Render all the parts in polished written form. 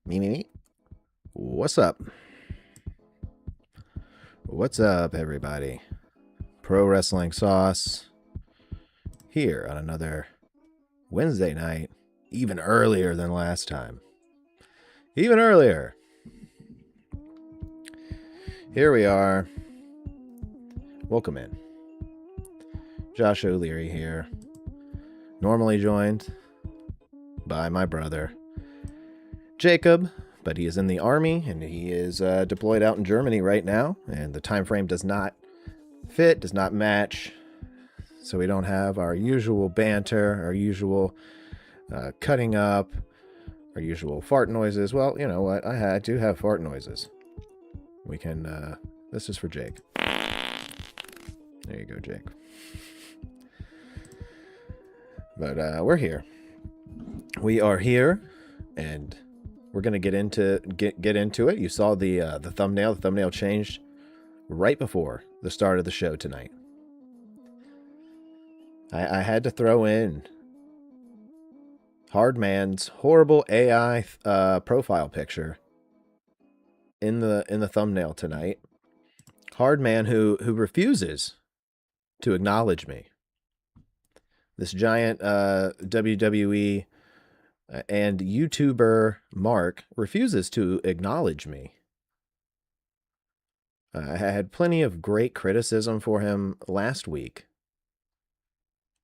Me. What's up? What's up, everybody? Pro Wrestling Sauce here on another Wednesday night, even earlier than last time. Even earlier. Here we are. Welcome in. Josh O'Leary here. Normally joined by my brother, Jacob, but he is in the army and he is deployed out in Germany right now, and the time frame does not fit, does not match, so we don't have our usual banter, our usual cutting up, our usual fart noises. Well, you know what? I do have fart noises. We can, this is for Jake. There you go, Jake. But we're here. We are here, and we're gonna get into it. You saw the thumbnail. The thumbnail changed right before the start of the show tonight. I had to throw in HARDMAN's horrible AI profile picture in the thumbnail tonight. HARDMAN who refuses to acknowledge me. This giant WWE and YouTuber Mark refuses to acknowledge me. I had plenty of great criticism for him last week,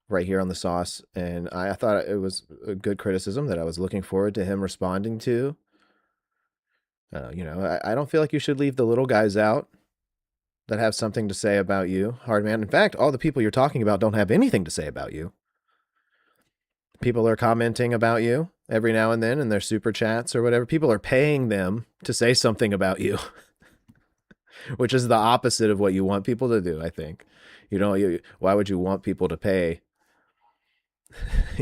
right here on the Sauce, and I thought it was a good criticism that I was looking forward to him responding to. You know, I don't feel like you should leave the little guys out that have something to say about you, HARDMAN. In fact, all the people you're talking about don't have anything to say about you. People are commenting about you every now and then in their super chats or whatever. People are paying them to say something about you, which is the opposite of what you want people to do, I think. Why would you want people to pay?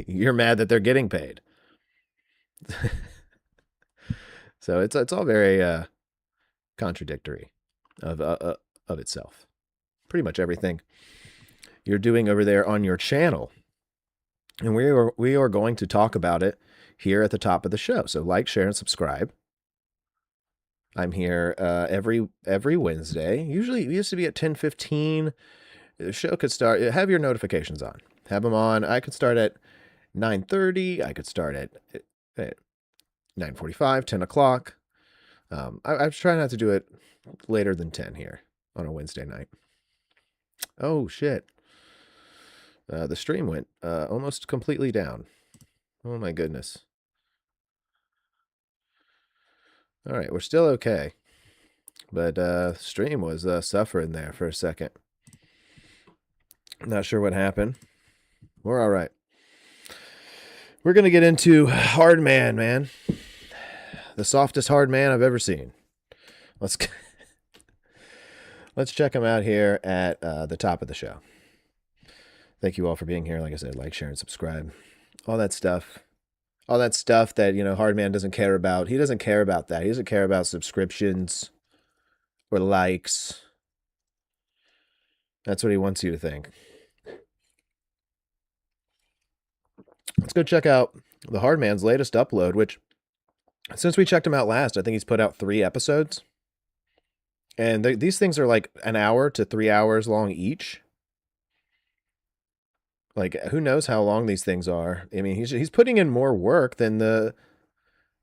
You're mad that they're getting paid. So it's all very contradictory of itself. Pretty much everything you're doing over there on your channel. And we are going to talk about it here at the top of the show. So like, share, and subscribe. I'm here every Wednesday. Usually it used to be at 10:15. The show could start. Have your notifications on. Have them on. I could start at 9:30. I could start at 9:45, 10 o'clock. I try not to do it later than 10 here on a Wednesday night. Oh, shit. The stream went almost completely down. Oh, my goodness. All right, we're still okay. But stream was suffering there for a second. Not sure what happened. We're all right. We're going to get into HARDMAN, man. The softest HARDMAN I've ever seen. Let's check him out here at the top of the show. Thank you all for being here. Like I said, like, share, and subscribe. All that stuff. All that stuff that, you know, HARDMAN doesn't care about. He doesn't care about that. He doesn't care about subscriptions or likes. That's what he wants you to think. Let's go check out the HARDMAN's latest upload, which, since we checked him out last, I think he's put out 3 episodes. And these things are like an hour to 3 hours long each. Like, who knows how long these things are? I mean, he's putting in more work than the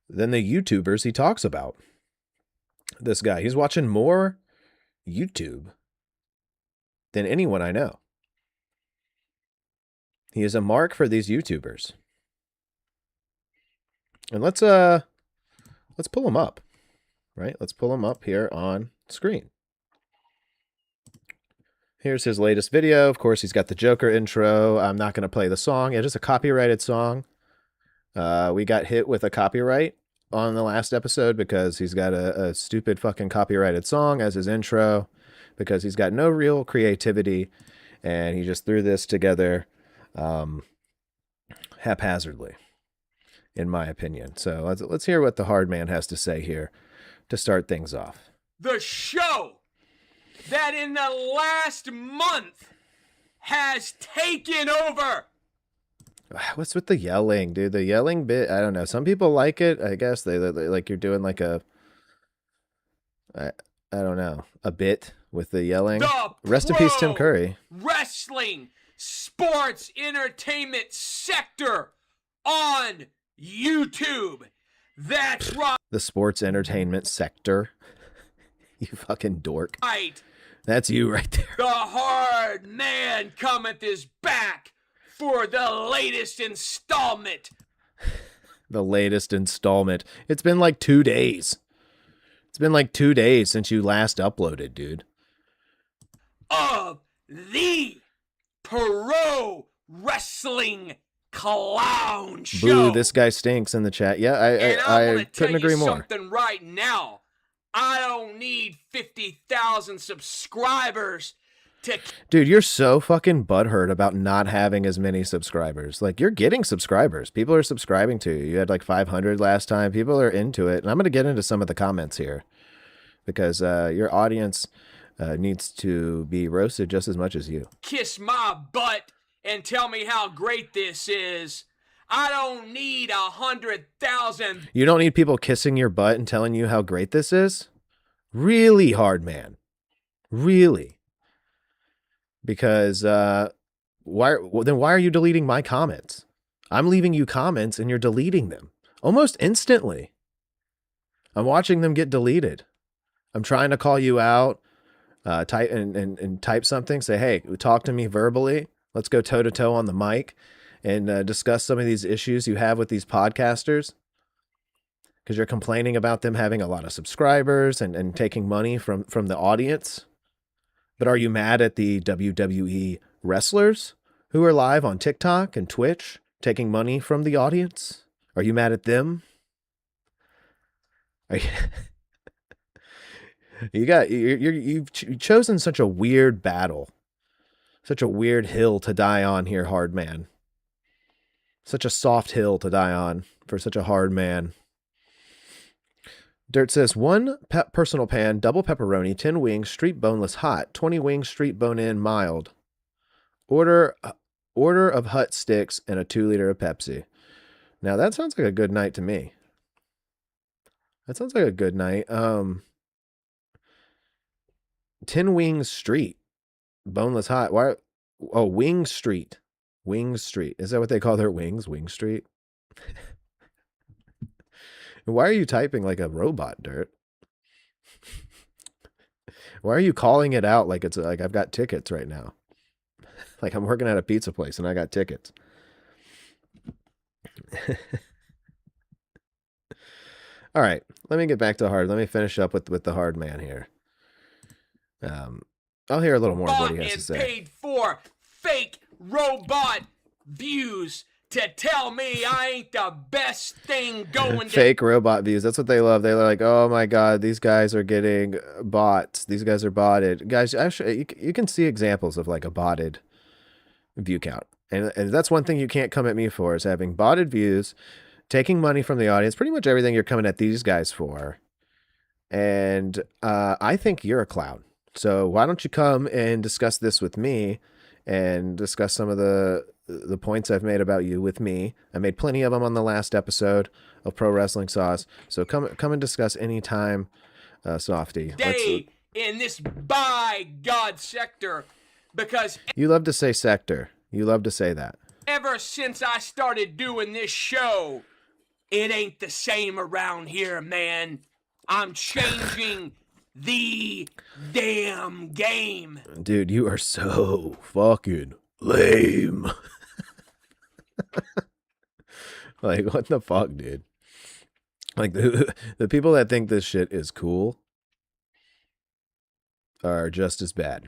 YouTubers he talks about. This guy, he's watching more YouTube than anyone I know. He is a mark for these YouTubers. And let's pull him up, right? Let's pull him up here on screen. Here's his latest video. Of course, he's got the Joker intro. I'm not going to play the song. It is a copyrighted song. We got hit with a copyright on the last episode because he's got a stupid fucking copyrighted song as his intro, because he's got no real creativity, and he just threw this together haphazardly, in my opinion. So let's hear what the HARDMAN has to say here to start things off. The show that in the last month has taken over What's with the yelling, dude? The yelling bit, I don't know. Some people like it. I guess they like you're doing like a, I, I don't know, a bit with the yelling. The Rest in peace, Tim Curry. wrestling sports entertainment sector on YouTube. That's right. The sports entertainment sector. You fucking dork. Right. That's you right there. The Hard Man Cometh is back for the latest installment. The latest installment. It's been like 2 days. It's been like 2 days since you last uploaded, dude. Of the Pro Wrestling Clown Show. Boo, this guy stinks in the chat. Yeah, I couldn't agree more. Something right now. I don't need 50,000 subscribers to... Dude, you're so fucking butthurt about not having as many subscribers. Like, you're getting subscribers. People are subscribing to you. You had like 500 last time. People are into it. And I'm going to get into some of the comments here because your audience needs to be roasted just as much as you. Kiss my butt and tell me how great this is. I don't need 100,000. You don't need people kissing your butt and telling you how great this is? Really, hard man. Really. Because why are you deleting my comments? I'm leaving you comments and you're deleting them almost instantly. I'm watching them get deleted. I'm trying to call you out, type and type something, say, hey, talk to me verbally. Let's go toe to toe on the mic and discuss some of these issues you have with these podcasters. Because you're complaining about them having a lot of subscribers and taking money from the audience. But are you mad at the WWE wrestlers who are live on TikTok and Twitch taking money from the audience? Are you mad at them? Are you... You've chosen such a weird battle, such a weird hill to die on here, hard man. Such a soft hill to die on for such a hard man. Dirt says, 1 personal pan, double pepperoni, 10 wings, street boneless hot, 20 wings, street bone-in mild. Order of Hut sticks and a 2 liter of Pepsi. Now that sounds like a good night to me. That sounds like a good night. 10 wings street, boneless hot. Why? Oh, Wing Street. Wing Street. Is that what they call their wings? Wing Street? Why are you typing like a robot, Dirt? Why are you calling it out like it's like I've got tickets right now? Like I'm working at a pizza place and I got tickets. All right, let me get back to hard. Let me finish up with the hard man here. I'll hear a little more of what he has to say. Paid for fake robot views to tell me I ain't the best thing going. Fake robot views. That's what they love. They're like, oh my God, these guys are getting bots. These guys are botted. Guys, actually, you can see examples of like a botted view count. And that's one thing you can't come at me for is having botted views, taking money from the audience, pretty much everything you're coming at these guys for. And I think you're a clown. So why don't you come and discuss this with me and discuss some of the points I've made about you with me. I made plenty of them on the last episode of Pro Wrestling Sauce. So come and discuss anytime, Softy. Day in this by God sector, because you love to say sector. You love to say that. Ever since I started doing this show, it ain't the same around here, man. I'm changing the damn game. Dude, you are so fucking lame. Like, what the fuck, dude? Like, the people that think this shit is cool are just as bad.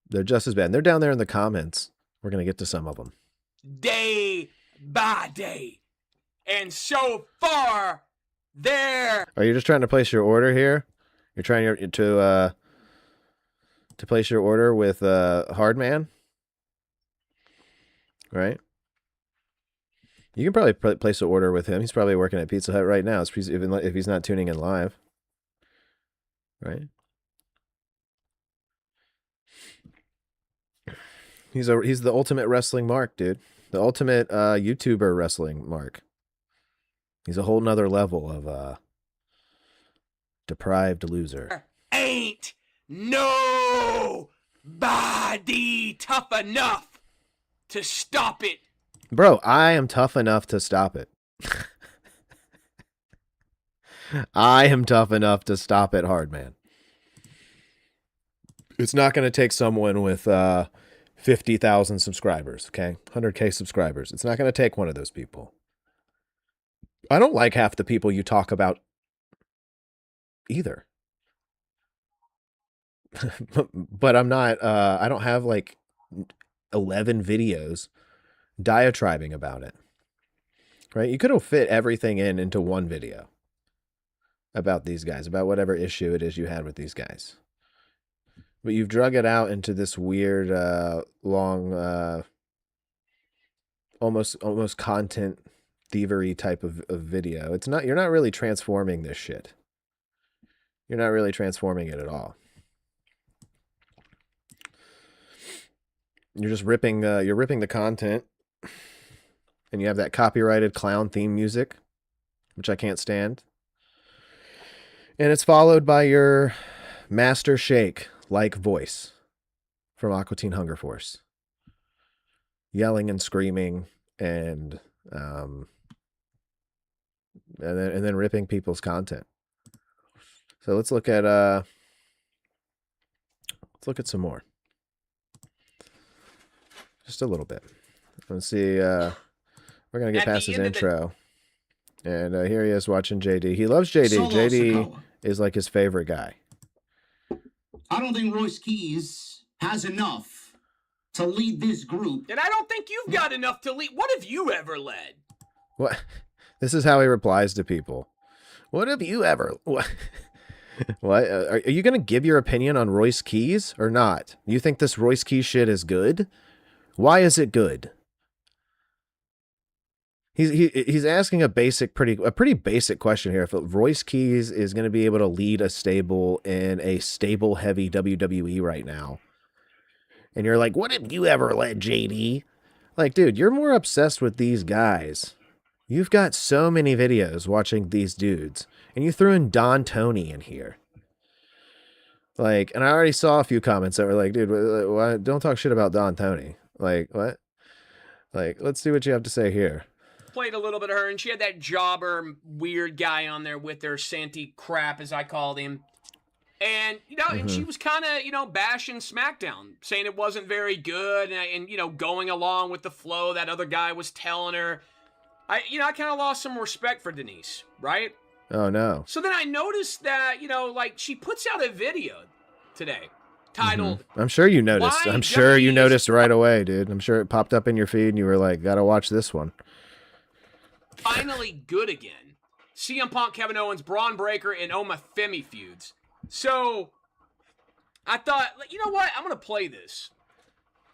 They're just as bad. And they're down there in the comments. We're going to get to some of them. Day by day. And so far, there... Are you just trying to place your order here? You're trying to place your order with Hardman? Right? You can probably place an order with him. He's probably working at Pizza Hut right now, even if he's not tuning in live. Right? He's the ultimate wrestling mark, dude. The ultimate YouTuber wrestling mark. He's a whole nother level of deprived loser. Ain't nobody tough enough to stop it. Bro, I am tough enough to stop it. I am tough enough to stop it, Hardman. It's not going to take someone with 50,000 subscribers, okay? 100K subscribers. It's not going to take one of those people. I don't like half the people you talk about either. But I'm not, I don't have like 11 videos diatribing about it, right? You could have fit everything into one video about these guys, about whatever issue it is you had with these guys. But you've drug it out into this weird, long, almost content thievery type of video. It's not, you're not really transforming this shit. You're not really transforming it at all. You're just ripping, you're ripping the content, and you have that copyrighted clown theme music, which I can't stand. And it's followed by your Master Shake-like voice from Aqua Teen Hunger Force, yelling and screaming and then ripping people's content. So let's look at some more. Just a little bit. Let's see. We're gonna get past his intro, and here he is watching JD. He loves JD. JD is like his favorite guy. I don't think Royce Keys has enough to lead this group. And I don't think you've got enough to lead. What have you ever led? What? This is how he replies to people. What have you ever? What? What? Are you gonna give your opinion on Royce Keys or not? You think this Royce Keys shit is good? Why is it good? He's asking a pretty basic question here. If Royce Keys is going to be able to lead a stable in a stable heavy WWE right now, and you're like, what have you ever led, JD? Like, dude, you're more obsessed with these guys. You've got so many videos watching these dudes, and you threw in Don Tony in here. Like, and I already saw a few comments that were like, dude, don't talk shit about Don Tony. Like, what? Like, let's see what you have to say here. Played a little bit of her, and she had that jobber weird guy on there with her, Santy crap, as I called him. And, you know, and she was kind of, you know, bashing SmackDown, saying it wasn't very good, and, you know, going along with the flow that other guy was telling her. I kind of lost some respect for Denise, right? Oh, no. So then I noticed that, you know, like, she puts out a video today titled... I'm sure you noticed. I'm sure you noticed right away, dude. I'm sure it popped up in your feed, and you were like, gotta watch this one. Finally good again. CM Punk, Kevin Owens, Braun Breaker, and Oma Femi feuds. So, I thought, you know what? I'm going to play this.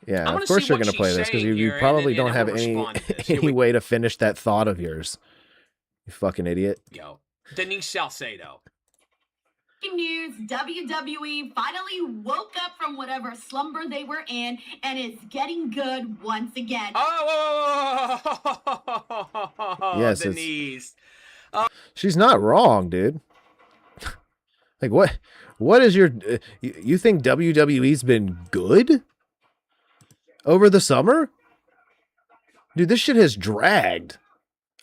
Yeah, of course you're going to play this, because you probably don't have any way to finish that thought of yours. You fucking idiot. Yo, Denise Salcedo. News, WWE finally woke up from whatever slumber they were in and is getting good once again. Oh, yes, Denise. She's not wrong, dude. Like, what is your... you think WWE's been good over the summer? Dude, this shit has dragged.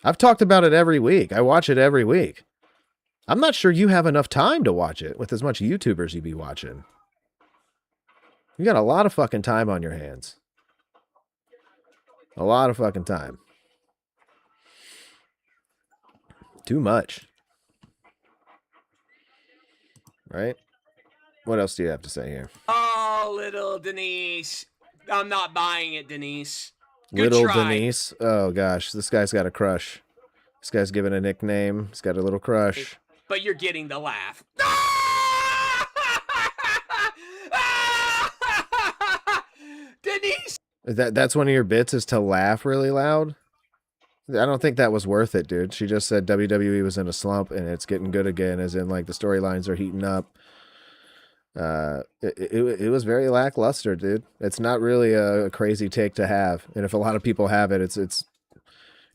I've talked about it every week. I watch it every week. I'm not sure you have enough time to watch it with as much YouTubers you be watching. You got a lot of fucking time on your hands. A lot of fucking time. Too much. Right? What else do you have to say here? Oh, little Denise. I'm not buying it, Denise. Good Little try. Denise? Oh, gosh. This guy's got a crush. This guy's given a nickname. He's got a little crush. But you're getting the laugh. Denise! That's one of your bits, is to laugh really loud? I don't think that was worth it, dude. She just said WWE was in a slump and it's getting good again, as in, like, the storylines are heating up. It was very lackluster, dude. It's not really a crazy take to have, and if a lot of people have it, it's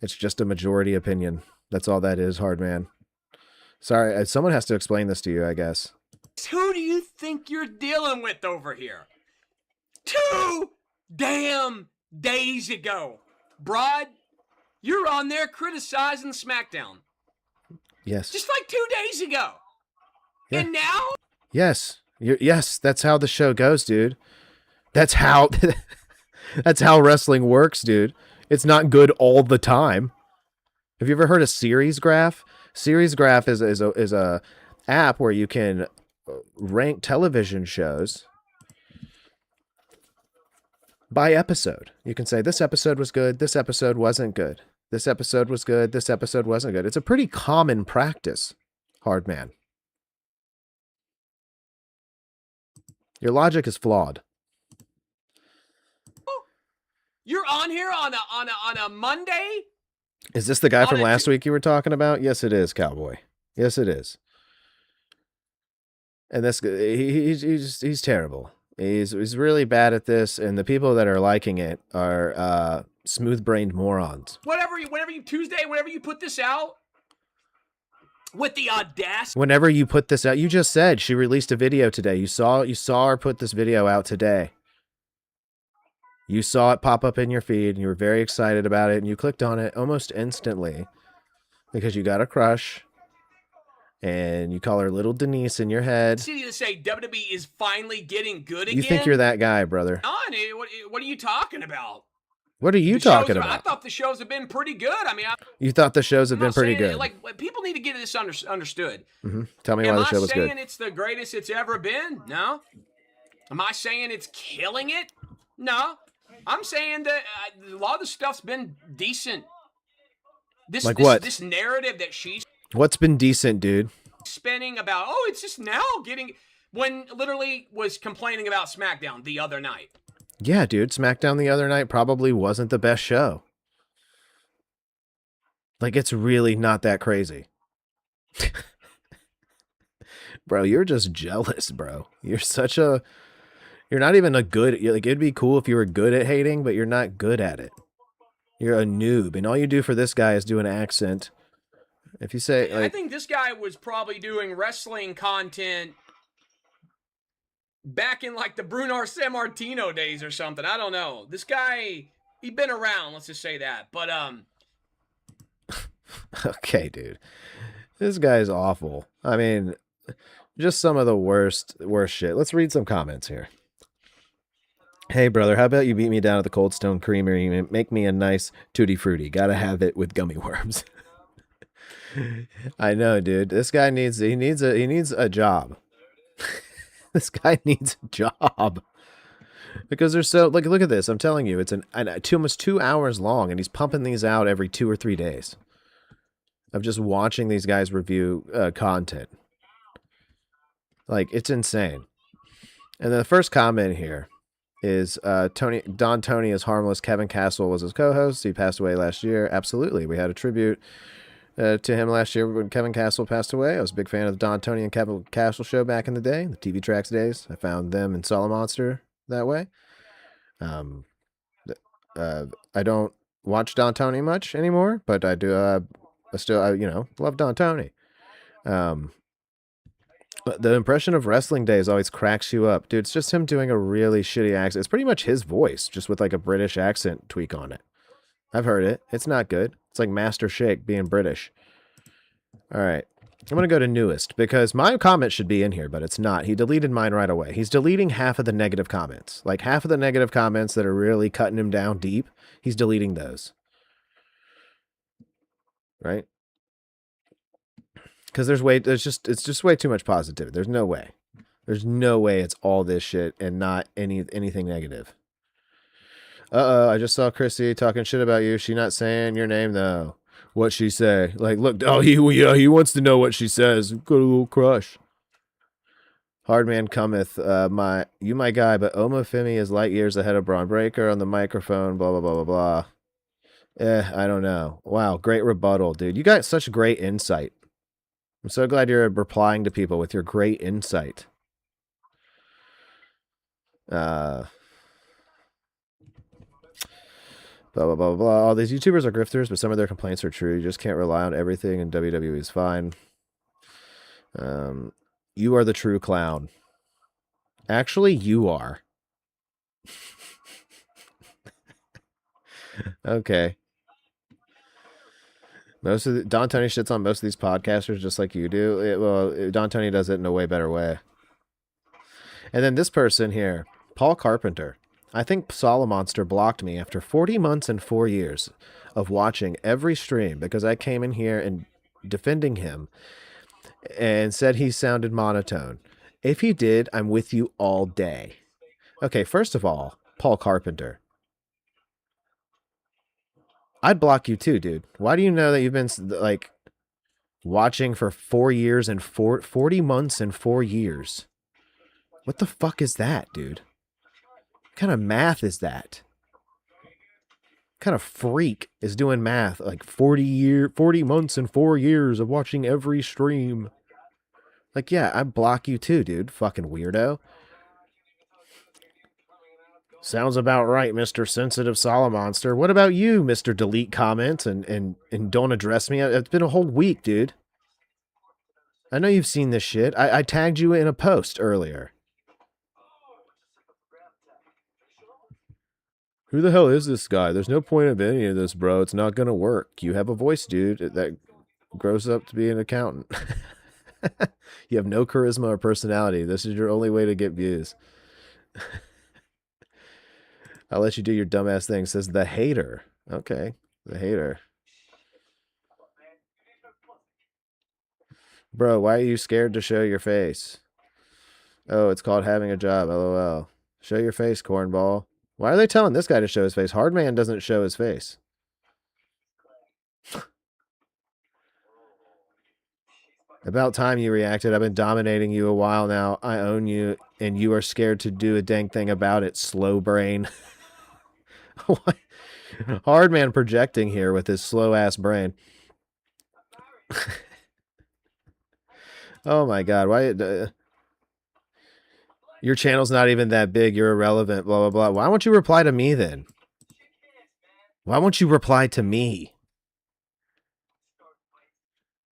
just a majority opinion. That's all that is, Hardman. Sorry, someone has to explain this to you, I guess. Who do you think you're dealing with over here? 2 damn days ago, Broad, you're on there criticizing SmackDown. Yes. Just like 2 days ago. Yeah. And now? Yes. Yes, that's how the show goes, dude. That's how that's how wrestling works, dude. It's not good all the time. Have you ever heard of Series Graph? Series Graph is a app where you can rank television shows by episode. You can say this episode was good, this episode wasn't good. This episode was good, this episode wasn't good. It's a pretty common practice, Hardman. Your logic is flawed. You're on here on a Monday? Is this the guy from last week you were talking about? Yes, it is, Cowboy. Yes, it is. And this he's terrible. He's really bad at this, and the people that are liking it are smooth-brained morons. Whenever you put this out, with the audacity. Whenever you put this out, you just said she released a video today. You saw her put this video out today. You saw it pop up in your feed, and you were very excited about it, and you clicked on it almost instantly because you got a crush, and you call her Little Denise in your head. See, to say WWE is finally getting good again. You think you're that guy, brother? What are you talking about? What are you talking about? I thought the shows have been pretty good. I mean, you thought the shows have been pretty good. Like, people need to get this understood. Mm-hmm. Tell me why the show was good. Am I saying it's the greatest it's ever been? No. Am I saying it's killing it? No. I'm saying that a lot of the stuff's been decent. What? This narrative that she's... What's been decent, dude? Spinning about, it's just now getting... When literally was complaining about SmackDown the other night. Yeah, dude, SmackDown the other night probably wasn't the best show. Like, it's really not that crazy. Bro, you're just jealous, bro. You're not even a good... Like, it'd be cool if you were good at hating, but you're not good at it. You're a noob, and all you do for this guy is do an accent. If you say... I think this guy was probably doing wrestling content back in like the Bruno Sammartino days or something. I don't know. This guy, he'd been around, let's just say that. But okay, dude. This guy's awful. I mean, just some of the worst shit. Let's read some comments here. Hey, brother, how about you beat me down at the Cold Stone Creamery and make me a nice Tutti Frutti? Gotta have it with gummy worms. I know, dude. This guy needs a job. This guy needs a job because they're so look at this. I'm telling you, it's almost 2 hours long, and he's pumping these out every 2 or 3 days. Of just watching these guys review content. Like, it's insane. And the first comment here is Don Tony is harmless. Kevin Castle was his co-host. He passed away last year. Absolutely, we had a tribute to him last year when Kevin Castle passed away. I was a big fan of the Don Tony and Kevin Castle show back in the day, the TV Tracks days. I found them in Solid Monster that way. I don't watch Don Tony much anymore, but I do. I still love Don Tony. But the impression of wrestling days always cracks you up, dude. It's just him doing a really shitty accent. It's pretty much his voice, just with like a British accent tweak on it. I've heard it. It's not good. It's like Master Shake being British. All right. I'm going to go to newest because my comment should be in here, but it's not. He deleted mine right away. He's deleting half of the negative comments. Like half of the negative comments that are really cutting him down deep. He's deleting those. Right? Because it's just way too much positivity. There's no way. There's no way it's all this shit and not anything negative. I just saw Chrissy talking shit about you. She not saying your name though. What she say? Like, look, he wants to know what she says. Got a little crush. Hardman cometh, my guy, but Oma Femi is light years ahead of Braun Breaker on the microphone. Blah blah blah blah blah. I don't know. Wow, great rebuttal, dude. You got such great insight. I'm so glad you're replying to people with your great insight. Blah, blah, blah, blah. All these YouTubers are grifters, but some of their complaints are true. You just can't rely on everything, and WWE is fine. You are the true clown. Actually, you are. Okay. Most of Don Tony shits on most of these podcasters just like you do. Don Tony does it in a way better way. And then this person here, Paul Carpenter. I think Solomonster blocked me after 40 months and 4 years of watching every stream because I came in here and defending him and said he sounded monotone. If he did, I'm with you all day. Okay, first of all, Paul Carpenter. I'd block you too, dude. Why do you know that you've been, like, watching for 4 years and 40 months and 4 years? What the fuck is that, dude? What kind of math is that? What kind of freak is doing math like 40 months and 4 years of watching every stream? Like, yeah, I'd block you too, dude. Fucking weirdo. Sounds about right, Mr. Sensitive Solomonster. What about you, Mr. Delete Comments and don't address me? It's been a whole week, dude. I know you've seen this shit. I tagged you in a post earlier. Who the hell is this guy? There's no point of any of this, bro. It's not gonna work. You have a voice, dude, that grows up to be an accountant. You have no charisma or personality. This is your only way to get views. I'll let you do your dumbass thing, says the hater. Okay, the hater. Bro, why are you scared to show your face? Oh, it's called having a job, lol. Show your face, cornball. Why are they telling this guy to show his face? Hardman doesn't show his face. About time you reacted. I've been dominating you a while now. I own you, and you are scared to do a dang thing about it, slow brain. Hardman projecting here with his slow-ass brain. Oh my god, why... your channel's not even that big. You're irrelevant, blah, blah, blah. Why won't you reply to me, then? Why won't you reply to me?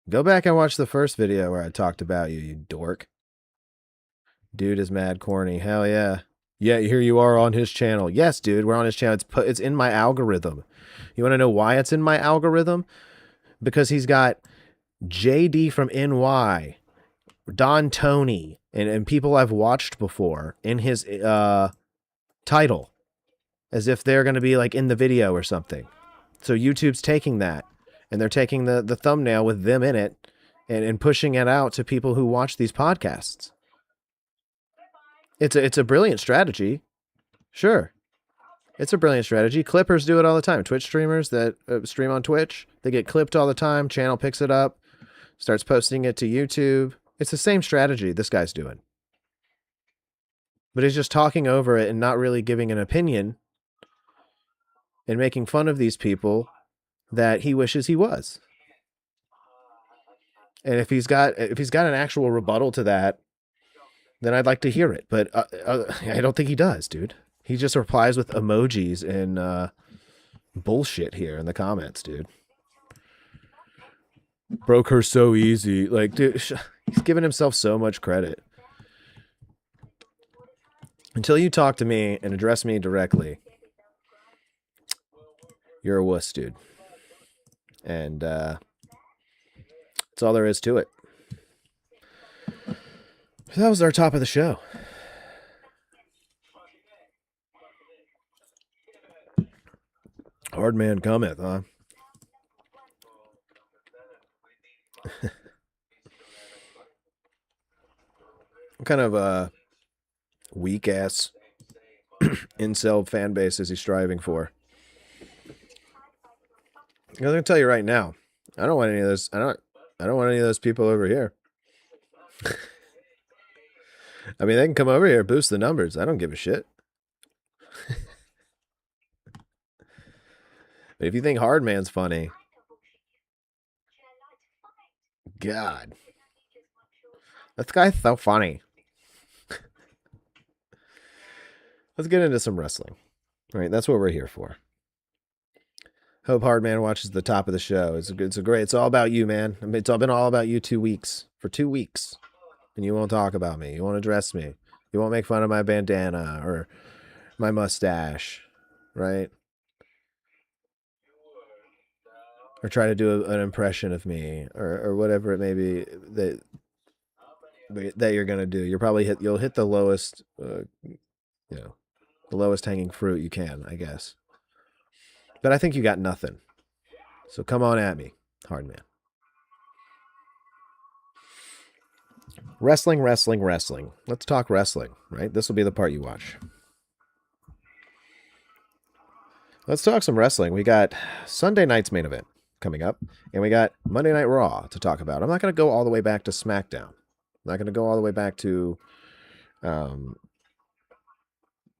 Go back and watch the first video where I talked about you, you dork. Dude is mad corny. Hell yeah. Yeah, here you are on his channel. Yes, dude, we're on his channel. It's in my algorithm. You want to know why it's in my algorithm? Because he's got JD from NY, Don Tony, and people I've watched before in his title, as if they're going to be like in the video or something. So YouTube's taking that, and they're taking the thumbnail with them in it and pushing it out to people who watch these podcasts. It's a brilliant strategy. Sure. It's a brilliant strategy. Clippers do it all the time. Twitch streamers that stream on Twitch, they get clipped all the time. Channel picks it up, starts posting it to YouTube. It's the same strategy this guy's doing. But he's just talking over it and not really giving an opinion and making fun of these people that he wishes he was. And if he's got an actual rebuttal to that, then I'd like to hear it. But I don't think he does, dude. He just replies with emojis and bullshit here in the comments, dude. Broke her so easy. Like, dude, he's giving himself so much credit. Until you talk to me and address me directly, you're a wuss, dude. And that's all there is to it. So that was our top of the show. Hardman cometh, huh? What kind of weak ass incel fan base is he striving for? I'm gonna tell you right now, I don't want any of those. I don't want any of those people over here. I mean, they can come over here, boost the numbers. I don't give a shit. But if you think Hardman's funny, God, this guy's so funny. Let's get into some wrestling. All right, that's what we're here for. Hope Hardman watches the top of the show. It's all about you, man. I mean, it's all been all about you 2 weeks. For 2 weeks. And you won't talk about me. You won't address me. You won't make fun of my bandana or my mustache, right? Or try to do an impression of me or whatever it may be that you're going to do. You'll hit the lowest, the lowest hanging fruit you can, I guess. But I think you got nothing. So come on at me, Hardman. Wrestling. Let's talk wrestling, right? This will be the part you watch. Let's talk some wrestling. We got Sunday night's main event coming up, and we got Monday Night Raw to talk about. I'm not going to go all the way back to SmackDown. I'm not going to go all the way back to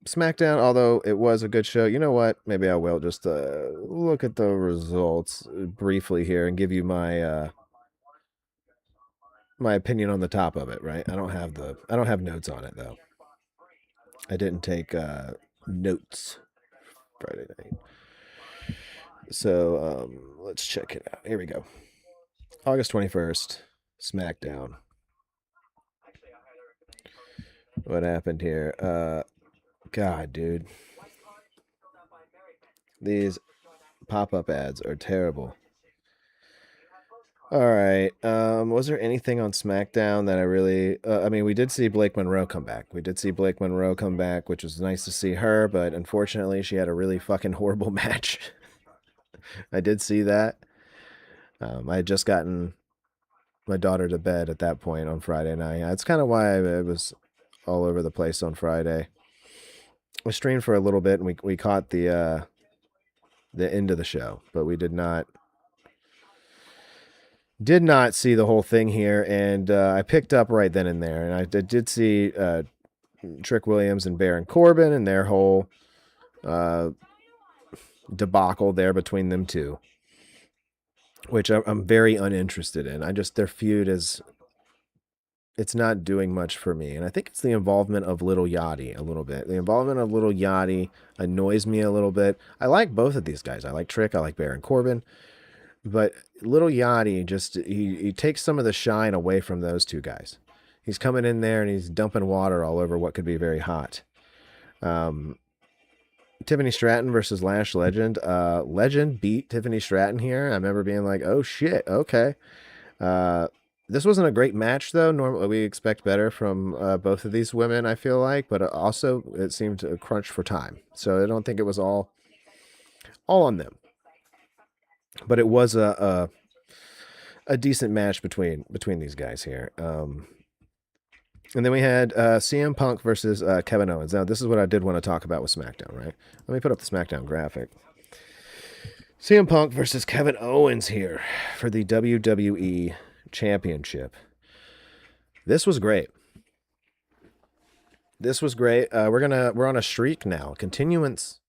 SmackDown, although it was a good show. You know what? Maybe I will just look at the results briefly here and give you my my opinion on the top of it, right? I don't have notes on it though. I didn't take notes Friday night. So let's check it out. Here we go. August 21st, SmackDown. What happened here? God, dude. These pop-up ads are terrible. All right. Was there anything on SmackDown that I really... I mean, we did see Blake Monroe come back. Which was nice to see her, but unfortunately, she had a really fucking horrible match. I did see that. I had just gotten my daughter to bed at that point on Friday night. That's kind of why I was all over the place on Friday. I streamed for a little bit, and we caught the end of the show, but we did not see the whole thing here, and I picked up right then and there, and I did see Trick Williams and Baron Corbin and their whole debacle there between them two, which I'm very uninterested in. Their feud it's not doing much for me, and I think it's the involvement of Little Yachty a little bit. The involvement of Little Yachty annoys me a little bit. I like both of these guys. I like Trick. I like Baron Corbin. But Little Yachty he takes some of the shine away from those two guys. He's coming in there and he's dumping water all over what could be very hot. Tiffany Stratton versus Lash Legend. Legend beat Tiffany Stratton here. I remember being like, oh shit, okay. This wasn't a great match though. Normally we expect better from both of these women, I feel like, but also it seemed to crunch for time. So I don't think it was all on them. But it was a decent match between these guys here. And then we had CM Punk versus Kevin Owens. Now, this is what I did want to talk about with SmackDown, right? Let me put up the SmackDown graphic. CM Punk versus Kevin Owens here for the WWE Championship. This was great. We're on a streak now. Continuance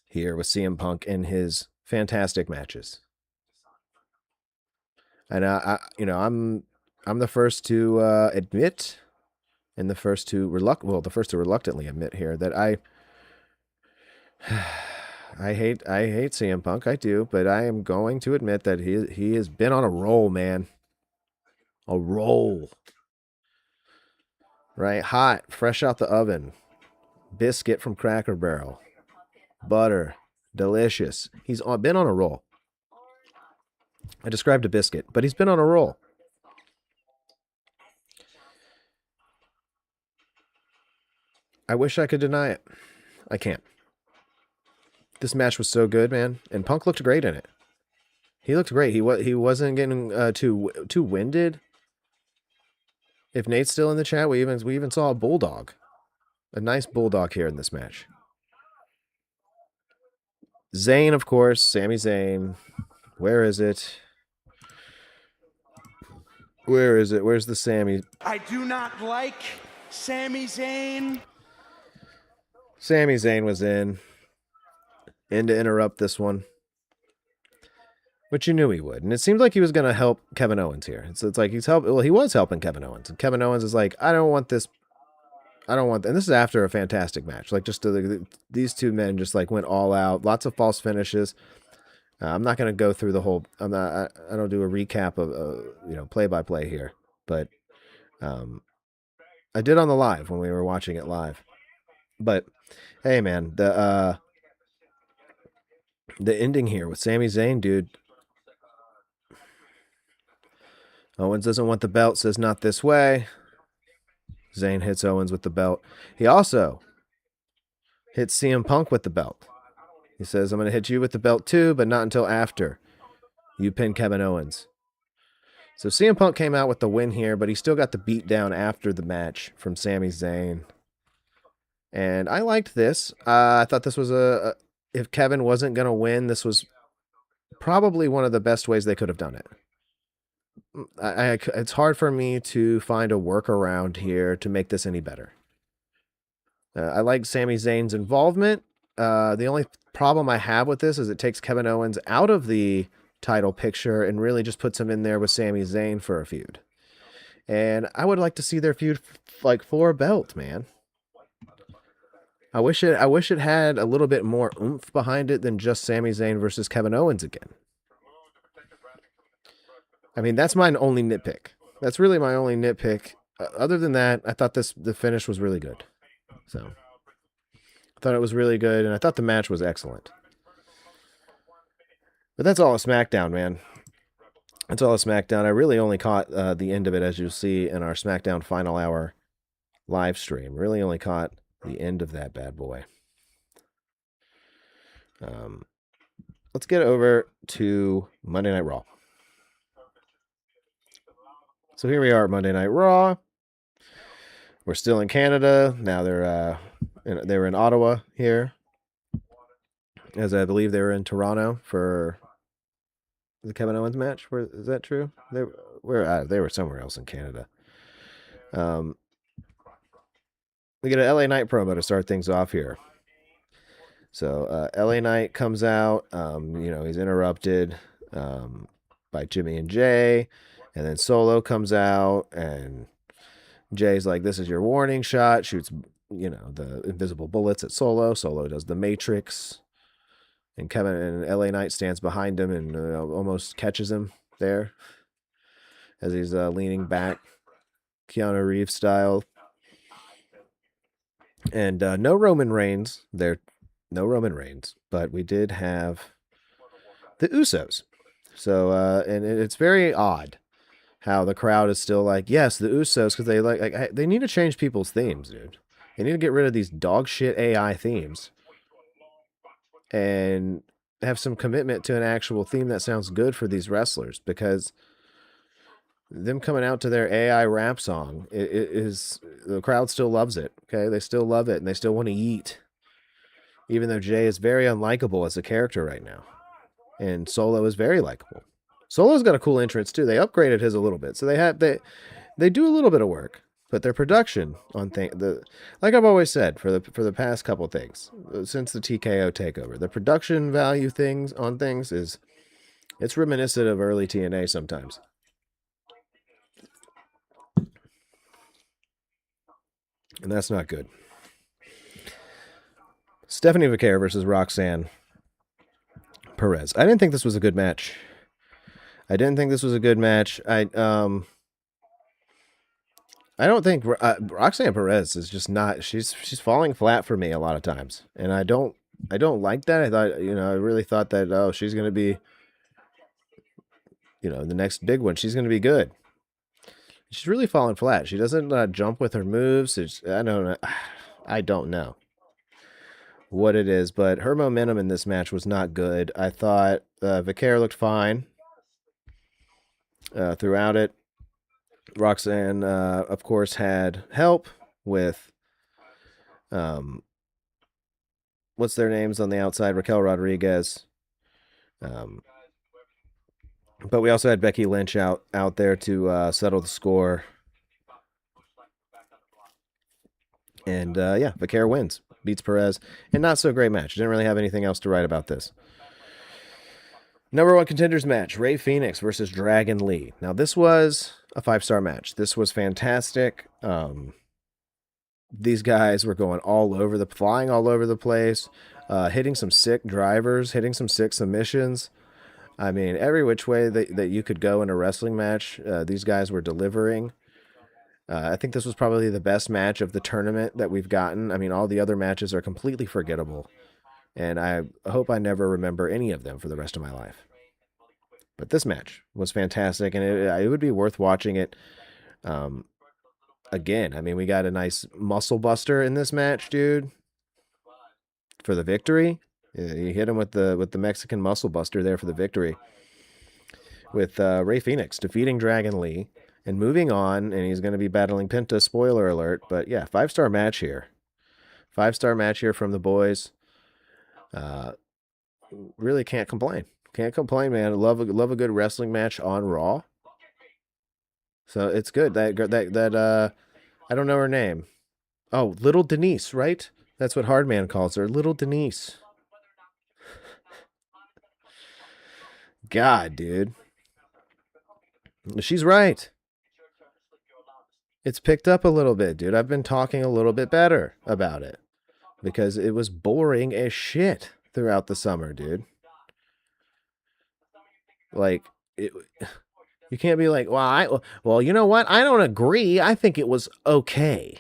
here with CM Punk and his fantastic matches. And I'm the first to admit, and the first to reluctantly admit here that I hate CM Punk. I do, but I am going to admit that he has been on a roll, man. A roll. Right? Hot, fresh out the oven. Biscuit from Cracker Barrel. Butter. Delicious. He's been on a roll. I described a biscuit, but he's been on a roll. I wish I could deny it. I can't. This match was so good, man, and Punk looked great in it. He looked great. He wasn't getting too winded. If Nate's still in the chat, we even saw a bulldog, a nice bulldog here in this match. Zayn, of course, Sami Zayn. Where is it? Where is it? Where's the Sami? I do not like Sami Zayn. Sami Zayn was in to interrupt this one. But you knew he would. And it seemed like he was going to help Kevin Owens here. It's like he was helping Kevin Owens. And Kevin Owens is like, I don't want this I don't want, and this is after a fantastic match. Like just these two men just like went all out. Lots of false finishes. I'm not going to go through the whole. I don't do a recap of play by play here, but I did on the live when we were watching it live. But hey, man, the ending here with Sami Zayn, dude. Owens doesn't want the belt, says not this way. Zayn hits Owens with the belt. He also hits CM Punk with the belt. He says, I'm going to hit you with the belt too, but not until after you pin Kevin Owens. So CM Punk came out with the win here, but he still got the beat down after the match from Sami Zayn. And I liked this. I thought this was if Kevin wasn't going to win, this was probably one of the best ways they could have done it. It's hard for me to find a workaround here to make this any better. I like Sami Zayn's involvement. The only problem I have with this is it takes Kevin Owens out of the title picture and really just puts him in there with Sami Zayn for a feud. And I would like to see their feud like for a belt, man. I wish it had a little bit more oomph behind it than just Sami Zayn versus Kevin Owens again. I mean, that's my only nitpick. That's really my only nitpick. Other than that, I thought the finish was really good. So, I thought it was really good, and I thought the match was excellent. But that's all a SmackDown, man. That's all a SmackDown. I really only caught the end of it, as you'll see in our SmackDown Final Hour live stream. Really only caught the end of that bad boy. Let's get over to Monday Night Raw. So here we are at Monday Night Raw. We're still in Canada. Now they were in Ottawa here, as I believe they were in Toronto for the Kevin Owens match. Is that true? They were somewhere else in Canada. We get an LA Knight promo to start things off here. So LA Knight comes out. He's interrupted by Jimmy and Jay. And then Solo comes out, and Jay's like, this is your warning shot. Shoots, the invisible bullets at Solo. Solo does the Matrix. And Kevin and LA Knight stands behind him and almost catches him there as he's leaning back, Keanu Reeves style. And no Roman Reigns there. No Roman Reigns. But we did have the Usos. So, and it's very odd how the crowd is still like, yes, the Usos, because they need to change people's themes, dude. They need to get rid of these dog shit AI themes and have some commitment to an actual theme that sounds good for these wrestlers, because them coming out to their AI rap song is the crowd still loves it. Okay, they still love it and they still want to eat, even though Jay is very unlikable as a character right now, and Solo is very likable. Solo's got a cool entrance too. They upgraded his a little bit, so they do a little bit of work, but their production on like I've always said for the past couple things since the TKO takeover, the production value things on things it's reminiscent of early TNA sometimes. And that's not good. Stephanie Vaquer versus Roxanne Perez. I didn't think this was a good match. I don't think Roxanne Perez is just not. She's falling flat for me a lot of times, and I don't like that. I thought I really thought that she's gonna be the next big one. She's gonna be good. She's really falling flat. She doesn't jump with her moves. I don't know what it is, but her momentum in this match was not good. I thought Vaquer looked fine throughout it. Roxanne, of course, had help with what's their names on the outside, Raquel Rodriguez. But we also had Becky Lynch out there to settle the score. And Vaquer wins, beats Perez. And not so great match. Didn't really have anything else to write about this. Number 1 contenders match, Rey Fénix versus Dragon Lee. Now, this was a 5-star match. This was fantastic. these guys were going flying all over the place, hitting some sick drivers, hitting some sick submissions. I mean, every which way that you could go in a wrestling match, these guys were delivering. I think this was probably the best match of the tournament that we've gotten. I mean, all the other matches are completely forgettable, and I hope I never remember any of them for the rest of my life. But this match was fantastic, and it would be worth watching it again. I mean, we got a nice muscle buster in this match, dude, for the victory. You hit him with the Mexican muscle buster there for the victory, with Rey Fénix defeating Dragon Lee and moving on, and he's going to be battling Penta, spoiler alert. But yeah, 5-star match here. 5-star match here from the boys. Really can't complain. Can't complain, man. Love a good wrestling match on Raw. So it's good. That I don't know her name. Oh, Little Denise, right? That's what Hardman calls her. Little Denise. God, dude. She's right. It's picked up a little bit, dude. I've been talking a little bit better about it because it was boring as shit throughout the summer, dude. Like, you can't be like, well, you know what? I don't agree. I think it was okay.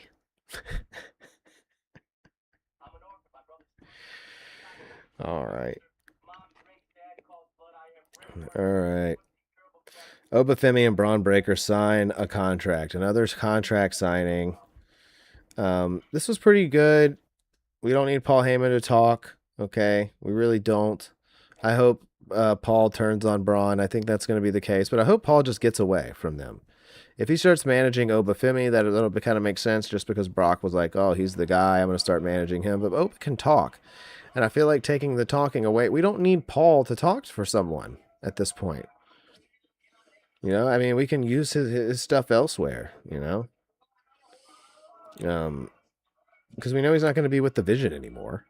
All right. All right. Obafemi and Braun Breaker sign a contract. Another contract signing. This was pretty good. We don't need Paul Heyman to talk. Okay, we really don't. I hope Paul turns on Braun. I think that's going to be the case. But I hope Paul just gets away from them. If he starts managing Obafemi, that'll kind of make sense just because Brock was like, oh, he's the guy. I'm going to start managing him. But Oba can talk. And I feel like taking the talking away, we don't need Paul to talk for someone at this point. You know, I mean, we can use his stuff elsewhere, you know? Because we know he's not going to be with the Vision anymore.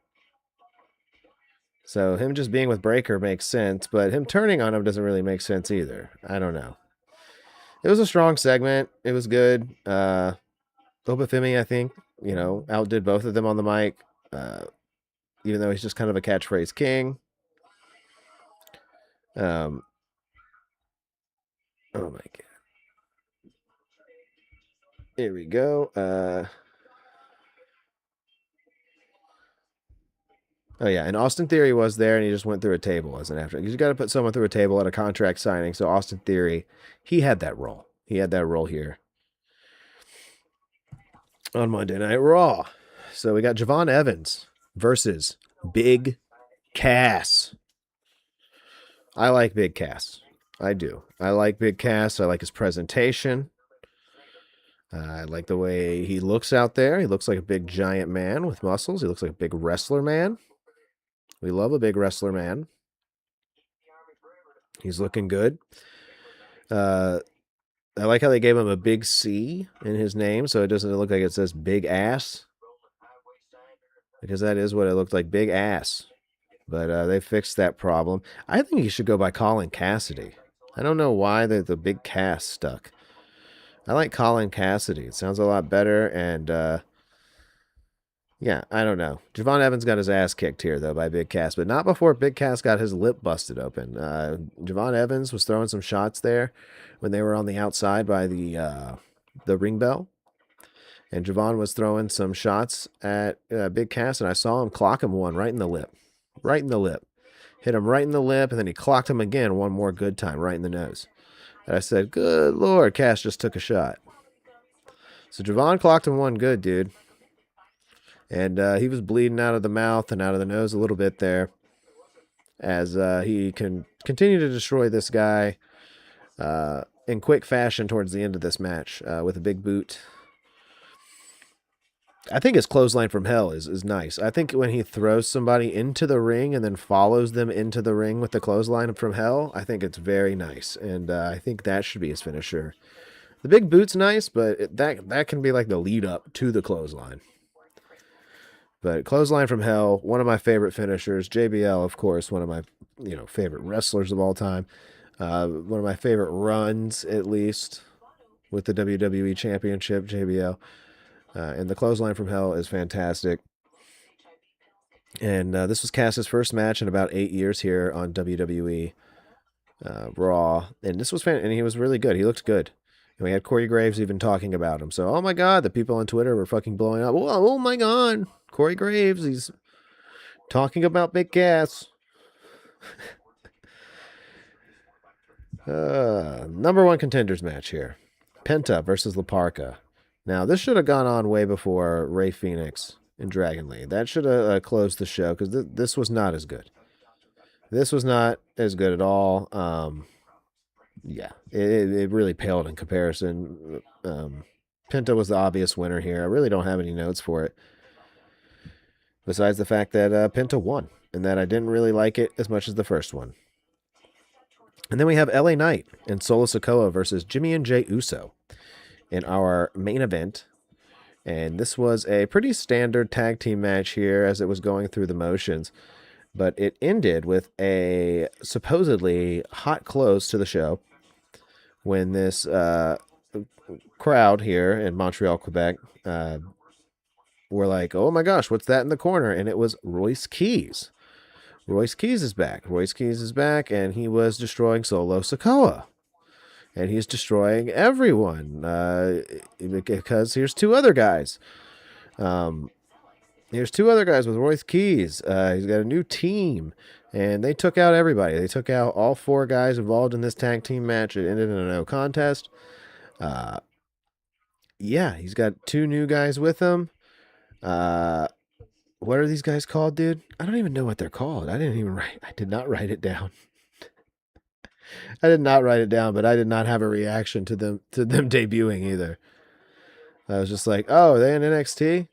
So him just being with Breaker makes sense, but him turning on him doesn't really make sense either. I don't know. It was a strong segment. It was good. Obafemi, I think, you know, outdid both of them on the mic, even though he's just kind of a catchphrase king. Oh my god. Here we go. Oh yeah, and Austin Theory was there, and he just went through a table as an after. Because you got to put someone through a table at a contract signing. So Austin Theory, he had that role. He had that role here on Monday Night Raw. So we got Javon Evans versus Big Cass. I like Big Cass. I do. I like Big Cass. I like his presentation. I like the way he looks out there. He looks like a big giant man with muscles. He looks like a big wrestler man. We love a big wrestler man. He's looking good. I like how they gave him a big C in his name, so it doesn't look like it says Big Ass. Because that is what it looked like, Big Ass. But they fixed that problem. I think he should go by Colin Cassidy. I don't know why the Big Cass stuck. I like Colin Cassidy. It sounds a lot better, and yeah, I don't know. Javon Evans got his ass kicked here, though, by Big Cass, but not before Big Cass got his lip busted open. Javon Evans was throwing some shots there when they were on the outside by the ring bell, and Javon was throwing some shots at Big Cass, and I saw him clock him one right in the lip. Right in the lip. Hit him right in the lip, and then he clocked him again one more good time, right in the nose. And I said, good Lord, Cass just took a shot. So Javon clocked him one good, dude. And he was bleeding out of the mouth and out of the nose a little bit there as he can continue to destroy this guy in quick fashion towards the end of this match with a big boot. I think his clothesline from hell is nice. I think when he throws somebody into the ring and then follows them into the ring with the clothesline from hell, I think it's very nice. And I think that should be his finisher. The big boot's nice, but that can be like the lead up to the clothesline. But clothesline from hell, one of my favorite finishers. JBL, of course, one of my favorite wrestlers of all time. One of my favorite runs, at least, with the WWE Championship, JBL. And the clothesline from hell is fantastic. And this was Cass's first match in about 8 years here on WWE Raw. And this was and he was really good. He looked good. And we had Corey Graves even talking about him. So, oh my God, the people on Twitter were fucking blowing up. Oh my God, Corey Graves, he's talking about Big Cass. Number one contenders match here. Penta versus La Parka. Now, this should have gone on way before Rey Fenix and Dragon Lee. That should have closed the show because this was not as good. This was not as good at all. Yeah, it really paled in comparison. Penta was the obvious winner here. I really don't have any notes for it. Besides the fact that Penta won and that I didn't really like it as much as the first one. And then we have LA Knight and Solo Sikoa versus Jimmy and Jey Uso in our main event. And this was a pretty standard tag team match here as it was going through the motions. But it ended with a supposedly hot close to the show when this crowd here in Montreal, Quebec, were like, oh my gosh, what's that in the corner? And it was Royce Keys. Royce Keys is back. Royce Keys is back, and he was destroying Solo Sikoa. And he's destroying everyone because here's two other guys. Here's two other guys with Royce Keys. He's got a new team, and they took out everybody. They took out all four guys involved in this tag team match. It ended in a no contest. Yeah, he's got two new guys with him. What are these guys called, dude? I don't even know what they're called. I did not write it down. I did not write it down, but I did not have a reaction to them debuting either. I was just like, oh, are they in NXT?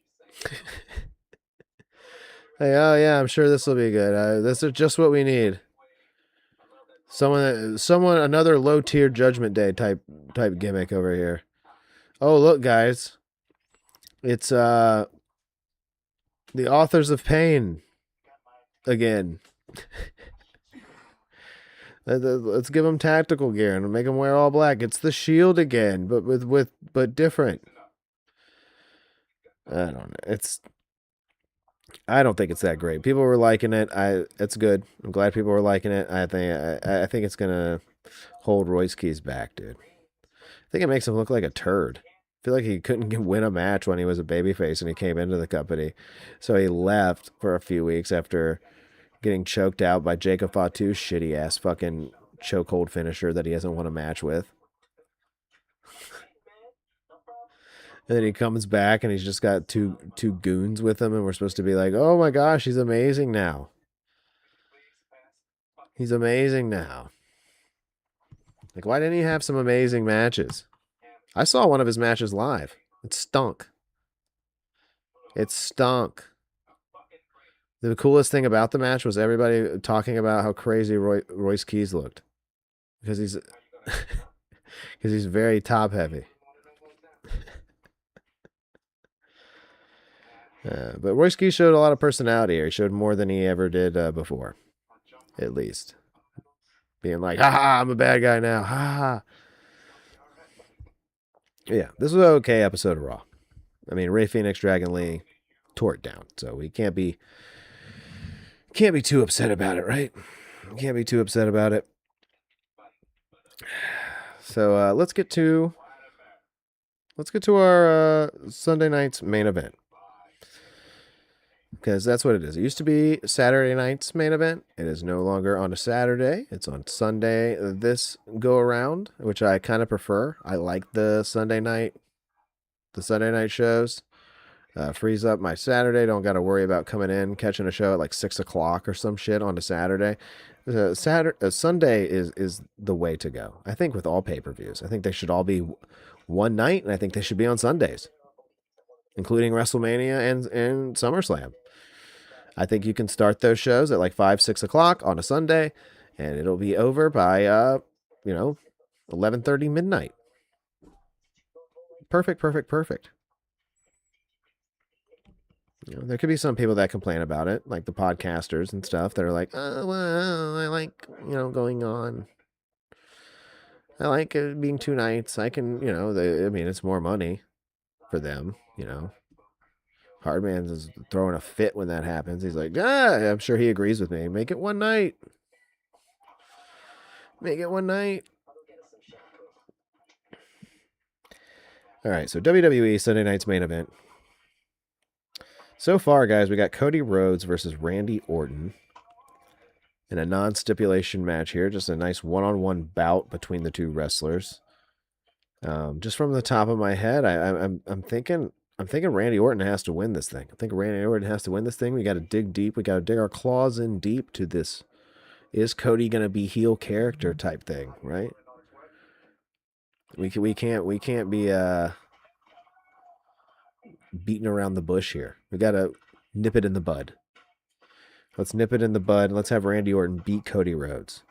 Hey, oh yeah, I'm sure this will be good. This is just what we need. Someone, another low tier Judgment Day type gimmick over here. Oh, look, guys. It's the Authors of Pain again. Let's give them tactical gear and make them wear all black. It's the Shield again, but different. I don't know. I don't think it's that great. People were liking it. It's good. I'm glad people were liking it. I think it's gonna hold Royce Keys back, dude. I think it makes him look like a turd. I feel like he couldn't win a match when he was a babyface and he came into the company. So he left for a few weeks after getting choked out by Jacob Fatu's shitty ass fucking chokehold finisher that he hasn't won a match with. And then he comes back and he's just got two goons with him, and we're supposed to be like, oh my gosh, he's amazing now. He's amazing now. Like, why didn't he have some amazing matches? I saw one of his matches live. It stunk. It stunk. The coolest thing about the match was everybody talking about how crazy Royce Keys looked. Because he's very top heavy. But Royce Keys showed a lot of personality here. He showed more than he ever did before. At least. Being like, haha, I'm a bad guy now. Ha. Yeah, this was an okay episode of Raw. I mean, Rey Fenix, Dragon Lee tore it down. So we can't be too upset about it, right? We can't be too upset about it. So let's get to our Sunday night's main event. Because that's what it is. It used to be Saturday night's main event. It is no longer on a Saturday. It's on Sunday this go around, which I kind of prefer. I like the Sunday night shows. Frees up my Saturday. Don't got to worry about coming in, catching a show at like 6 o'clock or some shit on a Saturday. Sunday is the way to go. I think with all pay-per-views. I think they should all be one night, and I think they should be on Sundays, including WrestleMania and SummerSlam. I think you can start those shows at like 5, 6 o'clock on a Sunday, and it'll be over by 11:30 midnight. Perfect. There could be some people that complain about it, like the podcasters and stuff that are like, oh, well, I like, going on. I like it being 2 nights. I can, it's more money for them, you know. Hardman is throwing a fit when that happens. He's like, I'm sure he agrees with me. Make it one night. Make it one night. All right, so WWE Sunday night's main event. So far, guys, we got Cody Rhodes versus Randy Orton in a non-stipulation match here. Just a nice one-on-one bout between the two wrestlers. Just from the top of my head, I'm thinking Randy Orton has to win this thing. I think Randy Orton has to win this thing. We got to dig deep. We got to dig our claws in deep to this. Is Cody going to be heel character type thing, right? We can't be beating around the bush here. We got to nip it in the bud. Let's nip it in the bud. Let's have Randy Orton beat Cody Rhodes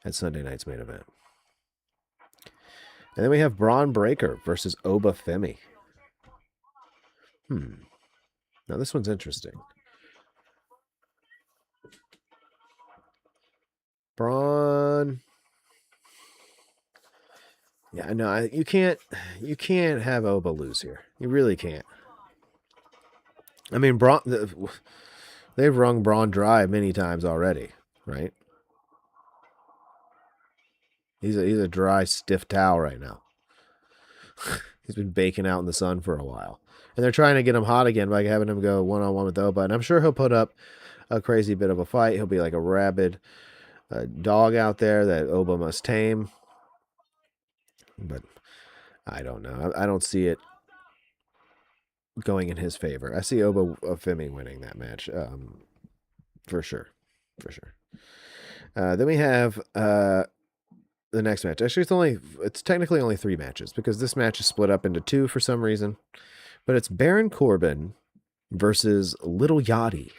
at Sunday night's main event. And then we have Braun Breaker versus Oba Femi. Now this one's interesting. Braun. Yeah, no, you can't have Oba lose here. You really can't. I mean, Braun, they've wrung Braun dry many times already, right? He's a dry, stiff towel right now. He's been baking out in the sun for a while. And they're trying to get him hot again by having him go one-on-one with Oba. And I'm sure he'll put up a crazy bit of a fight. He'll be like a rabid dog out there that Oba must tame. But I don't know. I don't see it going in his favor. I see Oba Femi winning that match for sure. For sure. Then we have the next match. Actually, it's technically only 3 matches because this match is split up into 2 for some reason. But it's Baron Corbin versus Little Yachty.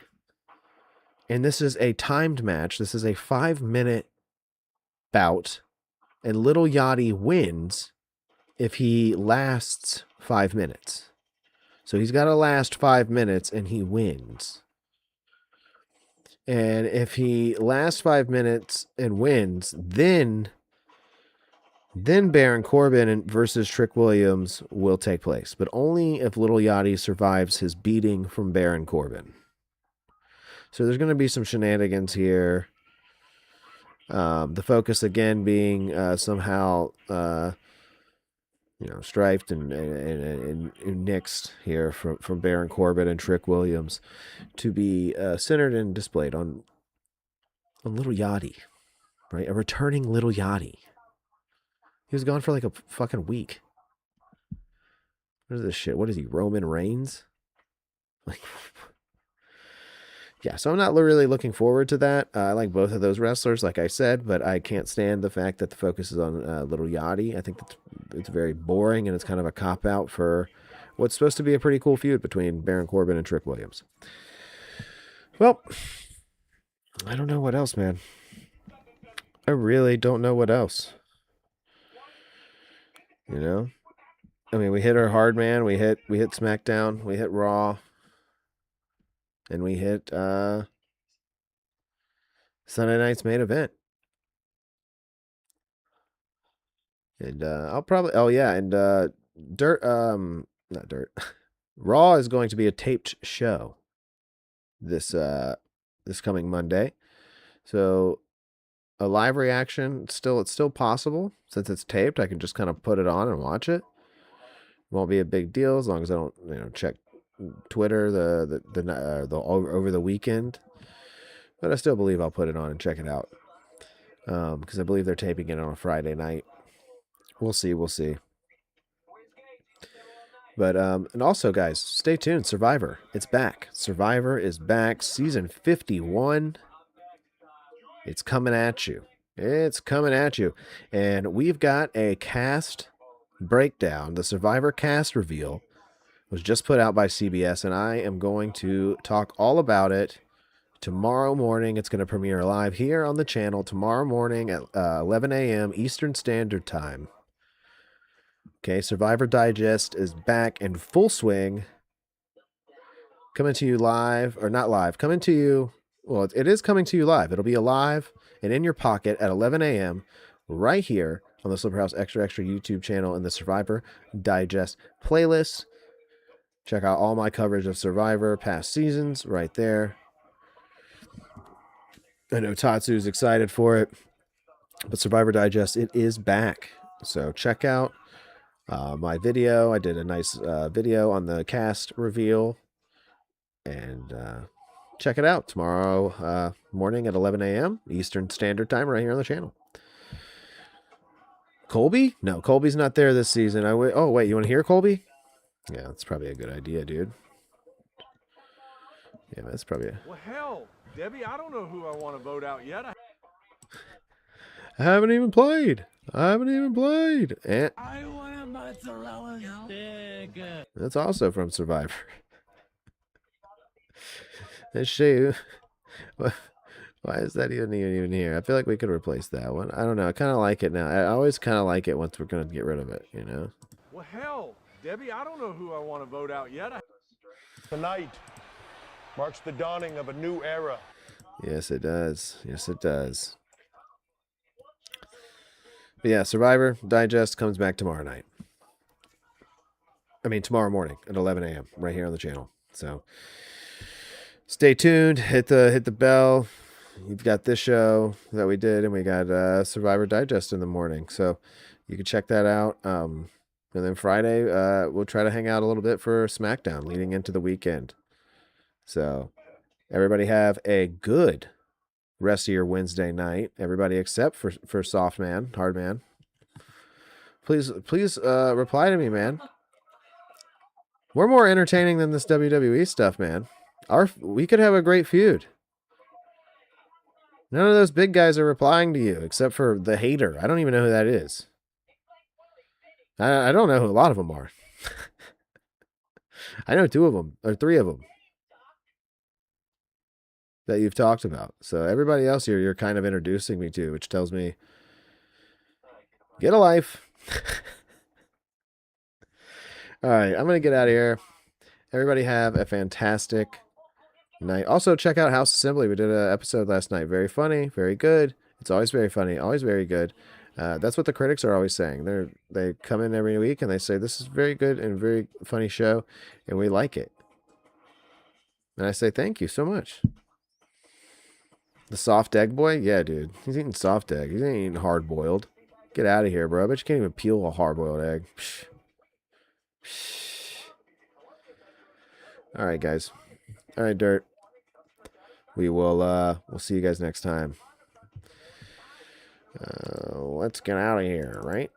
And this is a timed match. This is a 5-minute bout. And Little Yachty wins if he lasts 5 minutes. So he's got to last 5 minutes and he wins. And if he lasts 5 minutes and wins, then Baron Corbin versus Trick Williams will take place, but only if Little Yachty survives his beating from Baron Corbin. So there's going to be some shenanigans here. The focus again being somehow, strifed and nixed here from Baron Corbin and Trick Williams to be centered and displayed on Little Yachty, right? A returning Little Yachty. He was gone for like a fucking week. What is this shit? What is he, Roman Reigns? Like, yeah, so I'm not really looking forward to that. I like both of those wrestlers, like I said, but I can't stand the fact that the focus is on Little Yachty. I think it's very boring, and it's kind of a cop-out for what's supposed to be a pretty cool feud between Baron Corbin and Trick Williams. Well, I don't know what else, man. I really don't know what else. You know? I mean, we hit our HARDMAN, we hit SmackDown, we hit Raw, and we hit Sunday night's main event. And I'll probably Raw is going to be a taped show this coming Monday. So a live reaction, it's still possible. Since it's taped, I can just kind of put it on and watch it. Won't be a big deal as long as I don't, check Twitter the over the weekend. But I still believe I'll put it on and check it out. Because I believe they're taping it on a Friday night. We'll see. But and also, guys, stay tuned. Survivor, it's back. Survivor is back. Season 51. It's coming at you. It's coming at you. And we've got a cast breakdown. The Survivor cast reveal was just put out by CBS, and I am going to talk all about it tomorrow morning. It's going to premiere live here on the channel tomorrow morning at 11 a.m. Eastern Standard Time. Okay, Survivor Digest is back in full swing. Coming to you live, or not live, coming to you. Well, it is coming to you live. It'll be alive and in your pocket at 11 a.m. right here on the Slipper House Extra YouTube channel and the Survivor Digest playlist. Check out all my coverage of Survivor past seasons right there. I know Tatsu's excited for it, but Survivor Digest, it is back. So check out my video. I did a nice video on the cast reveal, and check it out tomorrow morning at 11 a.m. Eastern Standard Time right here on the channel. Colby? No, Colby's not there this season. Oh, wait, you want to hear Colby? Yeah, that's probably a good idea, dude. Yeah, that's probably a... Well, hell, Debbie, I don't know who I want to vote out yet. I haven't even played. And I want a mozzarella stick. that's also from Survivor. Let's show you. Why is that even here? I feel like we could replace that one. I don't know. I kind of like it now. I always kind of like it once we're going to get rid of it, you know? Well, hell, Debbie, I don't know who I want to vote out yet. Tonight marks the dawning of a new era. Yes, it does. Yes, it does. But yeah, Survivor Digest comes back tomorrow night. I mean, tomorrow morning at 11 a.m. right here on the channel. So stay tuned. Hit the bell. You've got this show that we did, and we got Survivor Digest in the morning. So you can check that out. And then Friday, we'll try to hang out a little bit for SmackDown leading into the weekend. So everybody have a good rest of your Wednesday night. Everybody except for Soft Man, Hard Man. Please reply to me, man. We're more entertaining than this WWE stuff, man. We could have a great feud. None of those big guys are replying to you except for the hater. I don't even know who that is. I don't know who a lot of them are. I know 2 of them or 3 of them that you've talked about. So everybody else here, you're kind of introducing me to, which tells me get a life. All right, I'm going to get out of here. Everybody have a fantastic night. Also, check out House Assembly. We did an episode last night. Very funny, very good. It's always very funny, always very good. That's what the critics are always saying. They come in every week and they say, this is very good and very funny show, and we like it. And I say, thank you so much. The soft egg boy? Yeah, dude. He's eating soft egg. He's ain't eating hard boiled. Get out of here, bro. I bet you can't even peel a hard boiled egg. Psh. All right, guys. All right, Dirt. We'll see you guys next time. Let's get out of here, right?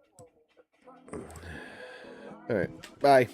All right. Bye.